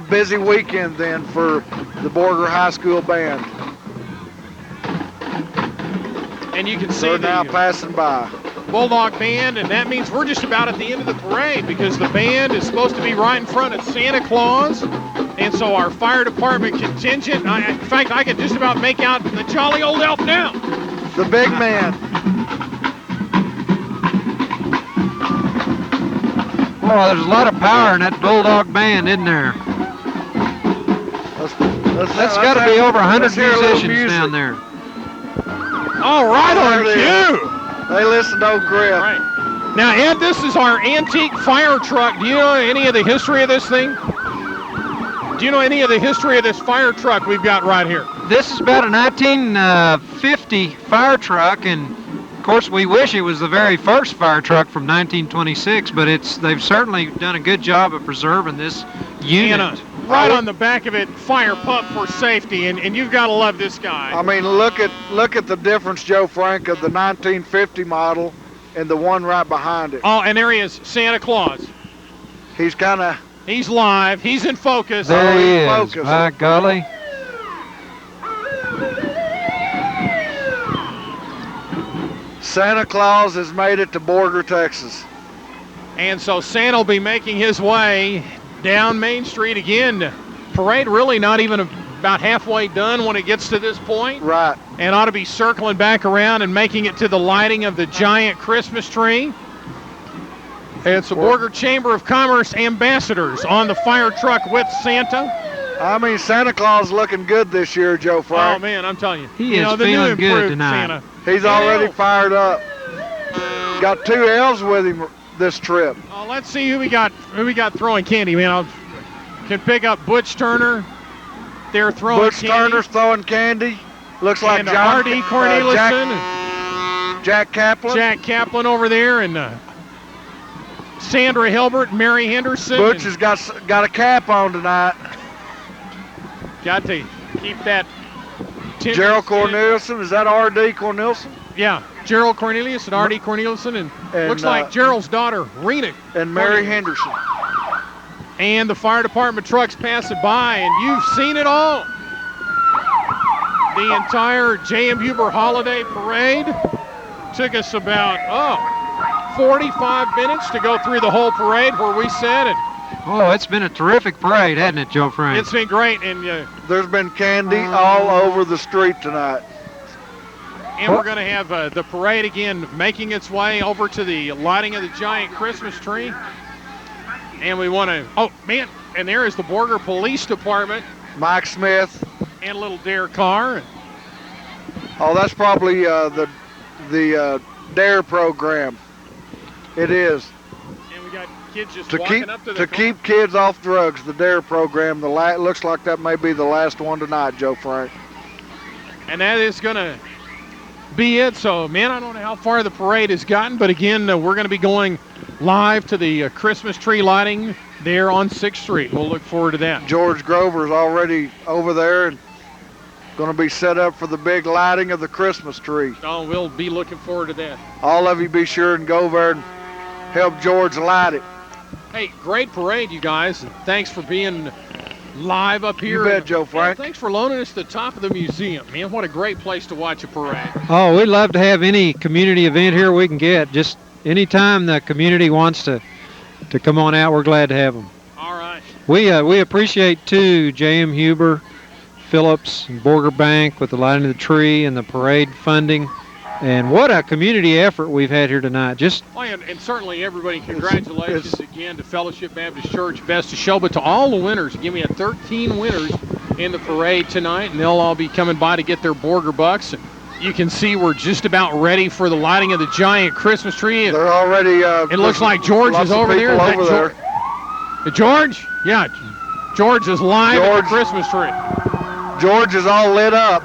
busy weekend then for the Borger High School band. And you can see they're now passing by. Bulldog band, and that means we're just about at the end of the parade because the band is supposed to be right in front of Santa Claus. And so our fire department contingent, in fact, I can just about make out the jolly old elf now. The big man. Oh, there's a lot of power in that Bulldog band, isn't there? That's got to be over 100 musicians down there. All right, on cue. They listen to old Griff. Right. Now, Ed, this is our antique fire truck. Do you know any of the history of this thing? Do you know any of the history of this fire truck we've got right here? This is about a 1950 fire truck, and of course we wish it was the very first fire truck from 1926, but they've certainly done a good job of preserving this unit. And, right on the back of it, fire pump for safety, and you've got to love this guy. I mean, look at the difference, Joe Frank, of the 1950 model and the one right behind it. Oh, and there he is, Santa Claus. He's live. He's in focus. There he is. Focus. By golly. Santa Claus has made it to Borger, Texas. And so Santa will be making his way down Main Street again. Parade really not even about halfway done when it gets to this point. Right. And ought to be circling back around and making it to the lighting of the giant Christmas tree. It's the Borger Chamber of Commerce ambassadors on the fire truck with Santa. I mean, Santa Claus looking good this year, Joe Frank. Oh, man, I'm telling you. He is feeling good tonight. Santa. He's already fired up. Got 2 elves with him this trip. Let's see who we got throwing candy, man. Can pick up Butch Turner. They're throwing candy. Butch Turner's throwing candy. Looks like John R.D. Corneliuson. Jack Kaplan. Jack Kaplan over there, and Sandra Hilbert, Mary Henderson. Butch has got a cap on tonight. Got to keep that. Gerald Corneliuson, is that R.D. Corneliuson? Yeah, Gerald Cornelius and R.D. Corneliuson, and looks like Gerald's daughter, Rena. And Mary Henderson. And the fire department trucks passing by, and you've seen it all. The entire J.M. Huber Holiday Parade took us about, 45 minutes to go through the whole parade where we said it. Oh, it's been a terrific parade, hasn't it, Joe Frank? It's been great, and there's been candy all over the street tonight. And we're going to have the parade again making its way over to the lighting of the giant Christmas tree. And we want to, oh, man, and there is the Borger Police Department. Mike Smith. And a little Dare car. Oh, that's probably the Dare program. It is. And we got kids just walking up to the keep kids off drugs, the Dare program. Looks like that may be the last one tonight, Joe Frank. And that is going to be it. So, man, I don't know how far the parade has gotten, but again, we're going to be going live to the Christmas tree lighting there on 6th Street. We'll look forward to that. George Grover's already over there and going to be set up for the big lighting of the Christmas tree. Oh, we'll be looking forward to that. All of you be sure and go over and help George light it. Hey, great parade, you guys. Thanks for being live up here. You bet, Joe Frank. Thanks for loaning us the top of the museum, man. What a great place to watch a parade. Oh, we'd love to have any community event here we can get. Just anytime the community wants to come on out, we're glad to have them. All right. We appreciate, too, J.M. Huber, Phillips, and Borger Bank with the lighting of the tree and the parade funding. And what a community effort we've had here tonight. Just And certainly everybody, congratulations again to Fellowship Baptist Church, Best of Show, but to all the winners. Give me 13 winners in the parade tonight, and they'll all be coming by to get their Borger bucks. And you can see we're just about ready for the lighting of the giant Christmas tree. And they're already. It looks like George is over there. Is over there. George? Yeah, George is live at the Christmas tree. George is all lit up.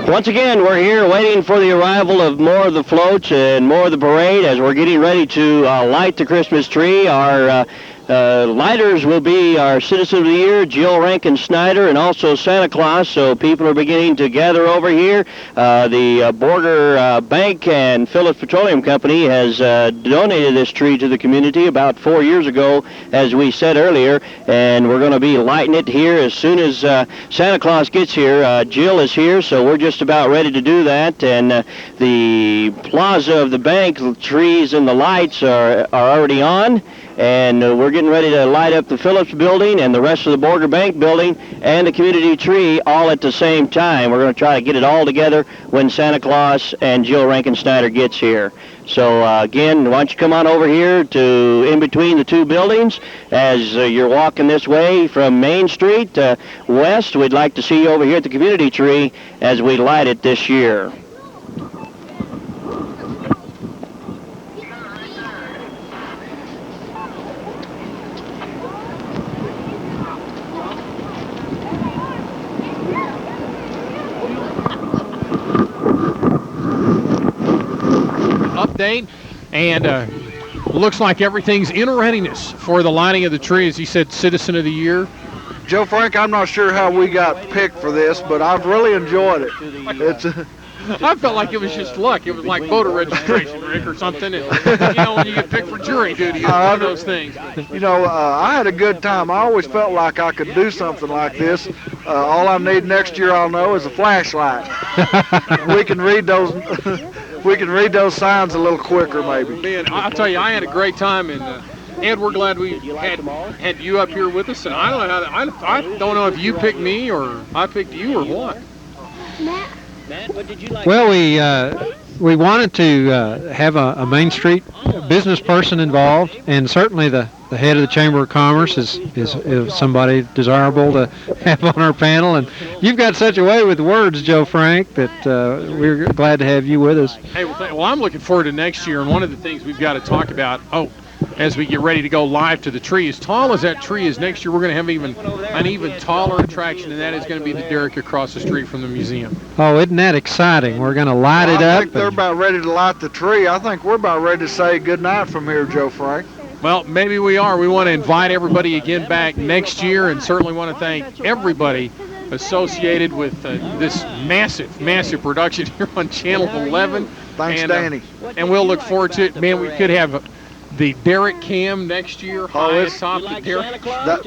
Once again, we're here waiting for the arrival of more of the floats and more of the parade as we're getting ready to light the Christmas tree. Our lighters will be our Citizen of the Year, Jill Rankin Snyder, and also Santa Claus, so people are beginning to gather over here. The Borger Bank and Phillips Petroleum Company has donated this tree to the community about 4 years ago, as we said earlier, and we're going to be lighting it here as soon as Santa Claus gets here. Jill is here, so we're just about ready to do that, and the plaza of the bank, the trees and the lights are already on. And we're getting ready to light up the Phillips building and the rest of the Borger Bank building and the community tree all at the same time. We're going to try to get it all together when Santa Claus and Jill Rankin Snyder gets here. So again, why don't you come on over here to in between the two buildings as you're walking this way from Main Street west. We'd like to see you over here at the community tree as we light it this year. Update, and looks like everything's in readiness for the lighting of the tree. As he said, Citizen of the Year. Joe Frank, I'm not sure how we got picked for this, but I've really enjoyed it. It's I felt like it was just luck. It was like voter registration, Rick, or something. And, you know, when you get picked for jury duty, it's one of those things. You know, I had a good time. I always felt like I could do something like this. All I need next year, I'll know, is a flashlight. We can read those. We can read those signs a little quicker, maybe. Man, I'll tell you, I had a great time, and Ed, we're glad we had you up here with us. And I don't know I don't know if you picked me or I picked you or what. Matt, what did you like? Well, we wanted to have a Main Street business person involved, and certainly the head of the Chamber of Commerce is somebody desirable to have on our panel. And you've got such a way with words, Joe Frank, that we're glad to have you with us. Hey, well, I'm looking forward to next year, and one of the things we've got to talk about, as we get ready to go live to the tree, as tall as that tree is, next year we're going to have an even taller attraction, and that is going to be the derrick across the street from the museum. Oh, isn't that exciting? We're going to light it up. I think they're about ready to light the tree. I think we're about ready to say good night from here, Joe Frank. Well, maybe we are. We want to invite everybody again back next year, and certainly want to thank everybody associated with this massive production here on Channel 11. Thanks, Danny. And we'll look forward to it. Man, we could have the derrick cam next year, high atop the derrick.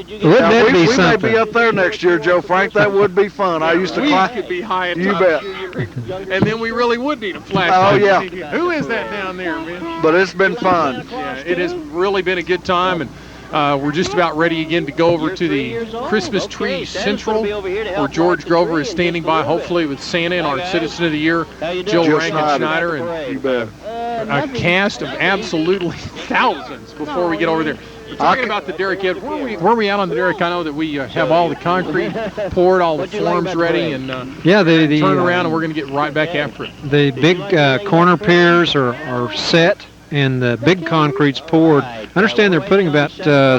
We may be up there next year, Joe Frank. That would be fun. I used to climb. We could be high atop. You bet. And then we really would need a flashlight. Oh, yeah. Who is that down there, man? But it's been fun. Yeah, it has really been a good time, and we're just about ready again to go over to the Christmas Tree Central, where George Grover is standing by, hopefully with Santa and our Citizen of the Year, Jill Rankin Snyder, and you bet. A cast of absolutely thousands before we get over there. We're talking about the derrick, Ed. Where are we out on the derrick? I know that we have all the concrete poured, all the forms ready, and yeah, the turn around, and we're going to get right back after it. The big corner piers are set, and the big concrete's poured. I understand they're putting about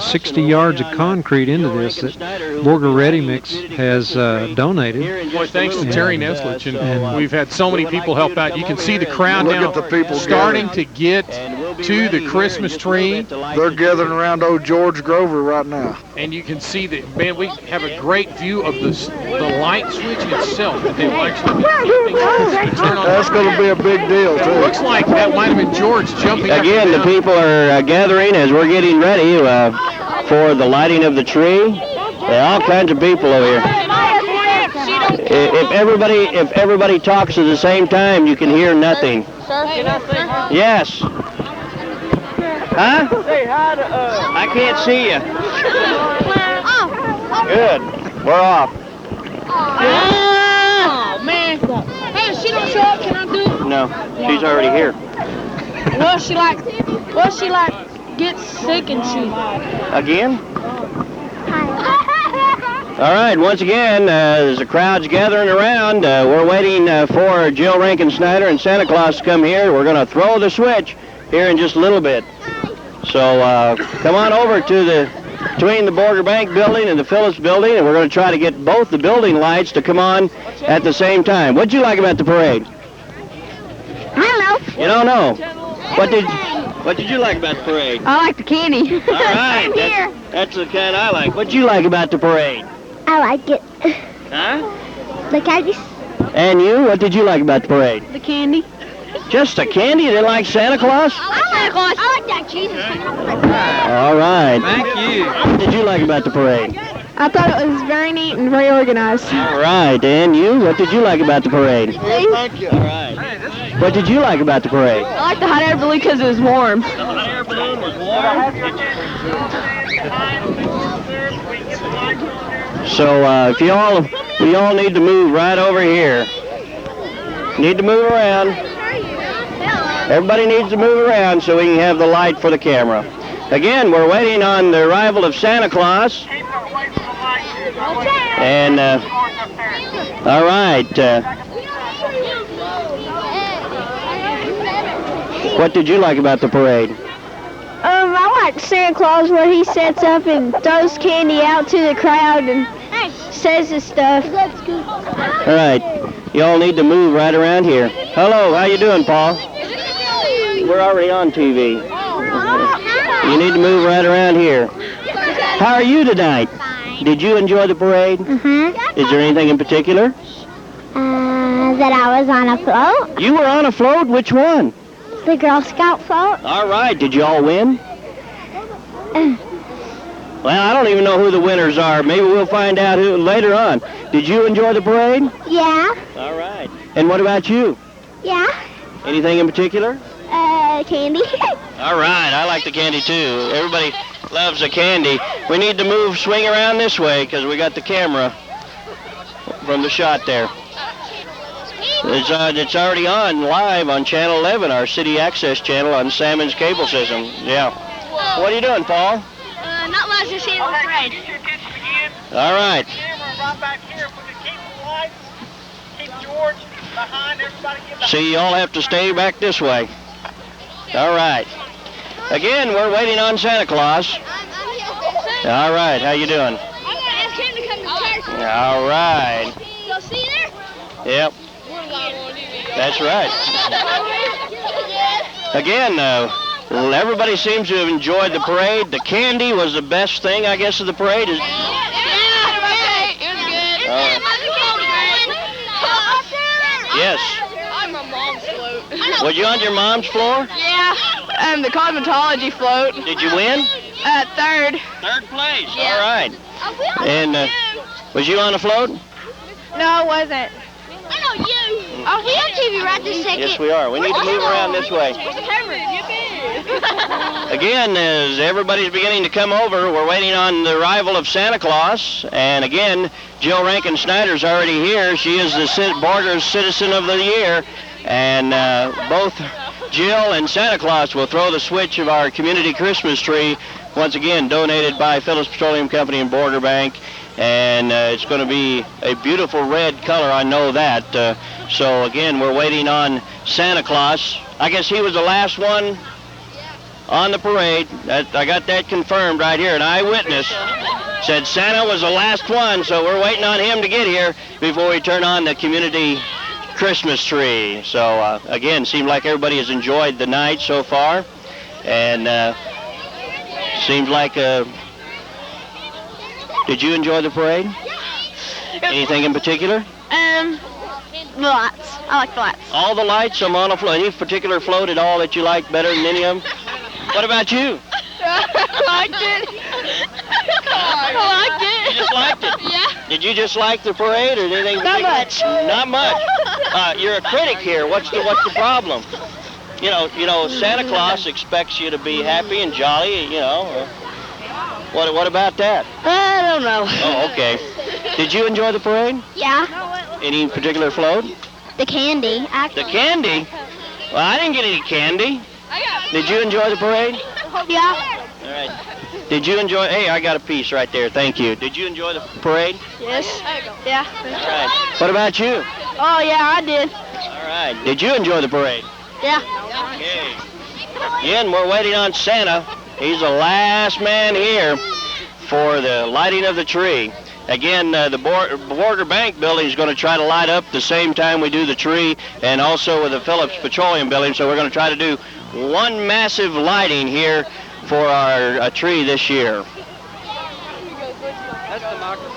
60 yards of concrete into this that Borger Ready Mix has donated. Boy, thanks to Terry Neslich, and we've had so many people help out. You can see the crowd now starting to get to the Christmas tree. They're gathering around old George Grover right now. And you can see that, man, we have a great view of the light switch itself that they will actually be flipping to turn on. That's going to be a big deal, too. It looks like that might have been George jumping up Again, and the down. people are gathering as we're getting ready for the lighting of the tree. There are all kinds of people over here. If everybody talks at the same time, you can hear nothing. Yes. Huh? Say hi to I can't see you. Good. We're off. Oh, man. Hey, she don't show up. Can I do it? No, she's already here. What she like gets sick and she. Again? All right, once again, as the crowd's gathering around, we're waiting for Jill Rankin Snyder and Santa Claus to come here. We're going to throw the switch here in just a little bit. So come on over to between the Borger Bank building and the Phillips building, and we're going to try to get both the building lights to come on at the same time. What'd you like about the parade? I don't know. You don't know. What did you like about the parade? I like the candy. All right, that's the kind I like. What'd you like about the parade? I like it. Huh? The candies. And you? What did you like about the parade? The candy. Just the candy? You didn't like Santa Claus? I like that Jesus. All right. Thank you. What did you like about the parade? I thought it was very neat and very organized. All right. And you? What did you like about the parade? Thank you. All right. What did you like about the parade? I like the hot air balloon because it was warm. The hot air balloon was warm. So if you all need to move right over here. Need to move around. Everybody needs to move around so we can have the light for the camera. Again, we're waiting on the arrival of Santa Claus. And all right. What did you like about the parade? I like Santa Claus where he sets up and throws candy out to the crowd and says his stuff. All right. You all need to move right around here. Hello, how you doing, Paul? We're already on TV. You need to move right around here. How are you tonight? Did you enjoy the parade? Mm-hmm. Is there anything in particular? That I was on a float. You were on a float? Which one? The Girl Scout float. All right. Did you all win? Well, I don't even know who the winners are. Maybe we'll find out who later on. Did you enjoy the parade? Yeah. All right. And what about you? Yeah. Anything in particular? Candy. All right, I like the candy too. Everybody loves the candy. We need to swing around this way because we got the camera from the shot there. It's already on live on Channel 11, our city access channel on Salmon's cable system. Yeah. What are you doing, Paul? Not much, just seeing the parade. All right. See, you all have to stay back this way. All right. Again, we're waiting on Santa Claus. All right, how you doing? I'm gonna ask him to come to church. All right. Go see you there? Yep. That's right. Again, everybody seems to have enjoyed the parade. The candy was the best thing, I guess, of the parade. It was good. Yes. I'm a mom's float. Was you on your mom's floor? Yeah. The cosmetology float. Did you win? Third. Third place. Yeah. All right. And was you on a float? No, I wasn't. I know you. Are we on TV right this second? Yes, we are. We need to move around this way. Where's the camera? Again, as everybody's beginning to come over, we're waiting on the arrival of Santa Claus. And again, Jill Rankin Snyder's already here. She is the Borger's Citizen of the Year. And both Jill and Santa Claus will throw the switch of our community Christmas tree, once again donated by Phillips Petroleum Company and Borger Bank. And it's going to be a beautiful red color, I know that. So again, we're waiting on Santa Claus. I guess he was the last one on the parade. I got that confirmed right here. An eyewitness said Santa was the last one, so we're waiting on him to get here before we turn on the community Christmas tree. So again, seemed like everybody has enjoyed the night so far. And seems like did you enjoy the parade? Anything in particular? The lights. I like the lights. All the lights, some on a float. Any particular float at all that you liked better than any of them? What about you? I liked it. I liked it. You just liked it? Yeah. Did you just like the parade or anything? Not much. Not much. You're a critic here. What's the problem? You know, Santa Claus expects you to be happy and jolly. You know. What about that? I don't know. Oh, okay. Did you enjoy the parade? Yeah. Any particular float? The candy. The candy? Well, I didn't get any candy. Did you enjoy the parade? Yeah. All right. Did you enjoy? Hey, I got a piece right there. Thank you. Did you enjoy the parade? Yes. Yeah. All right. What about you? Oh, yeah, I did. All right. Did you enjoy the parade? Yeah. Okay. Again, we're waiting on Santa. He's the last man here for the lighting of the tree. Again, the Borger Bank building is going to try to light up the same time we do the tree, and also with the Phillips Petroleum building. So we're going to try to do one massive lighting here for our tree this year. That's democracy.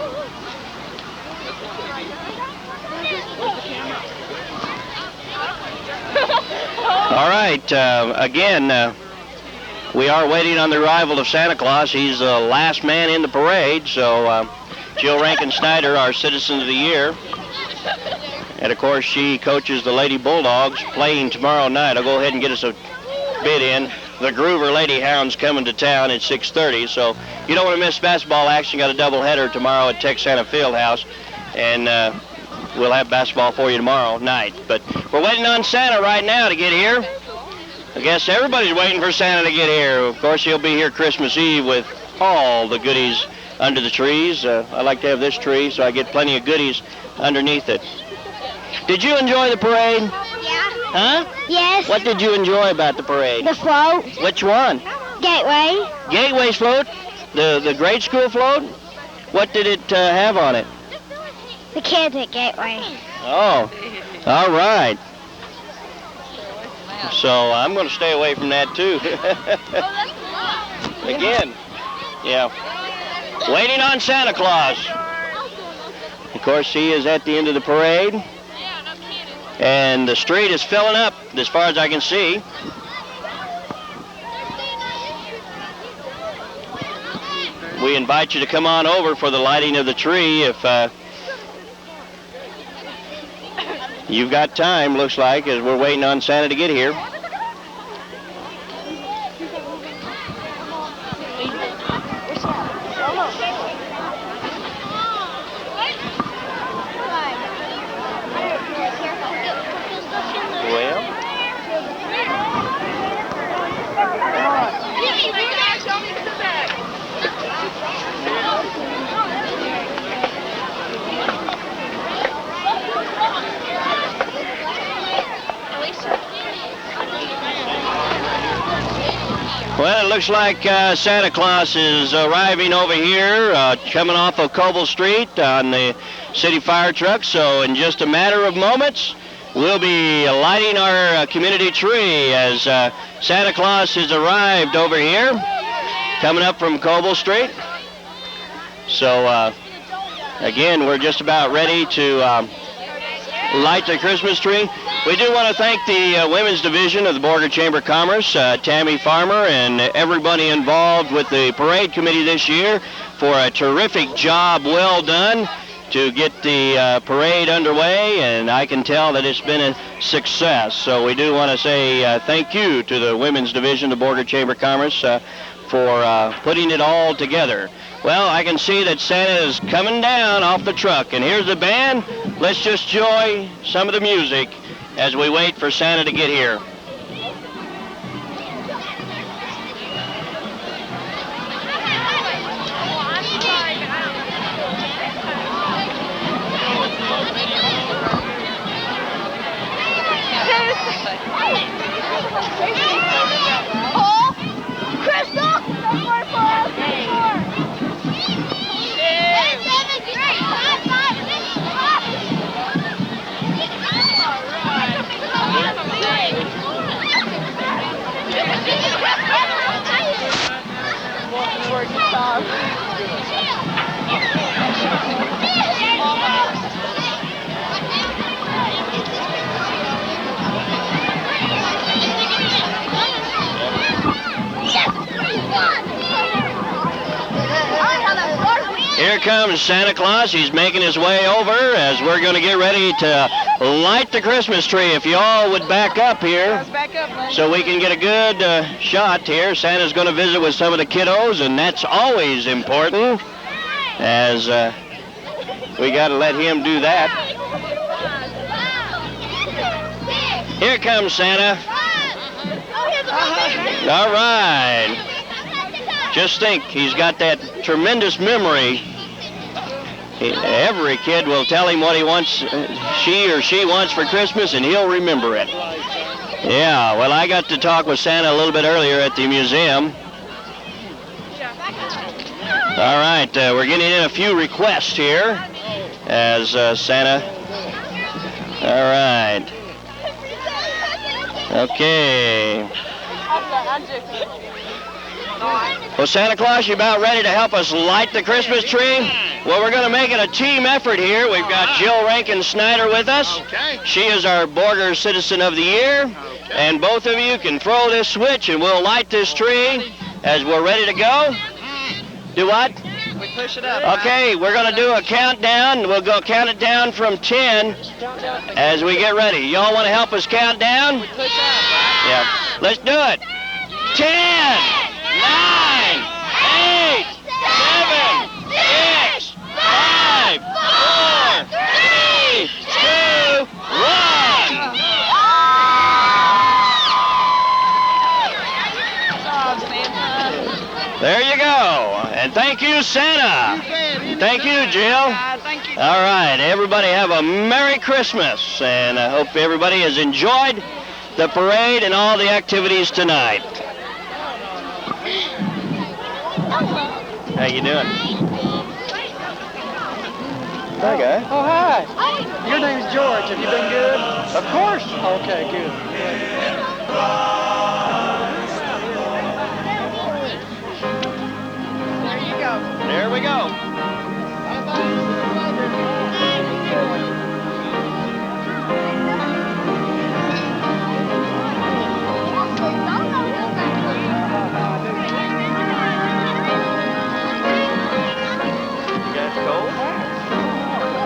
All right. Again, we are waiting on the arrival of Santa Claus. He's the last man in the parade, so Jill Rankin Snyder, our Citizen of the Year. And, of course, she coaches the Lady Bulldogs playing tomorrow night. I'll go ahead and get us a bid in. The Groover Lady Hounds coming to town at 6:30, so you don't want to miss basketball action. Got a doubleheader tomorrow at Texana Fieldhouse, and we'll have basketball for you tomorrow night. But we're waiting on Santa right now to get here. I guess everybody's waiting for Santa to get here. Of course, he'll be here Christmas Eve with all the goodies under the trees. I like to have this tree, so I get plenty of goodies underneath it. Did you enjoy the parade? Yeah. Huh? Yes. What did you enjoy about the parade? The float. Which one? Gateway. Gateway's float? The grade school float? What did it have on it? The kids at Gateway. Oh, all right. So I'm going to stay away from that, too. Again, yeah. Waiting on Santa Claus. Of course, he is at the end of the parade. And the street is filling up as far as I can see. We invite you to come on over for the lighting of the tree if you've got time, looks like, as we're waiting on Santa to get here. Well, well, it looks like Santa Claus is arriving over here, coming off of Coble Street on the city fire truck. So in just a matter of moments, we'll be lighting our community tree as Santa Claus has arrived over here, coming up from Coble Street. So again, we're just about ready to light the Christmas tree. We do want to thank the Women's Division of the Borger Chamber of Commerce, Tammy Farmer, and everybody involved with the parade committee this year for a terrific job, well done, to get the parade underway, and I can tell that it's been a success. So we do want to say thank you to the Women's Division of the Borger Chamber of Commerce for putting it all together. Well, I can see that Santa is coming down off the truck, and here's the band. Let's just enjoy some of the music as we wait for Santa to get here. Here comes Santa Claus. He's making his way over as we're going to get ready to light the Christmas tree. If you all would back up here so we can get a good shot here. Santa's going to visit with some of the kiddos, and that's always important, as we got to let him do that. Here comes Santa. All right. Just think, he's got that tremendous memory. Every kid will tell him what he wants, she or she wants for Christmas, and he'll remember it. Yeah, well, I got to talk with Santa a little bit earlier at the museum. All right, we're getting in a few requests here as Santa. All right. Okay. Well, Santa Claus, you about ready to help us light the Christmas tree? Well, we're going to make it a team effort here. We've got Jill Rankin Snyder with us. She is our Borger Citizen of the Year. And both of you can throw this switch and we'll light this tree as we're ready to go. Do what? We push it up. Okay, we're going to do a countdown. We'll go count it down from 10 as we get ready. Y'all want to help us count down? We push up. Yeah. Let's do it. 10, 9, 8, 7, 6, 5, 4, 3, 2, 1. There you go. And thank you, Santa. Thank you, Jill. Thank you. All right, everybody have a Merry Christmas, and I hope everybody has enjoyed the parade and all the activities tonight. How you doing? Hi, guy. Oh, hi. Your name's George. Have you been good? Of course. Okay, good. There you go. There we go. You guys cold?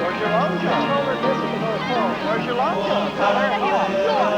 Where's your long john? Where's your long john?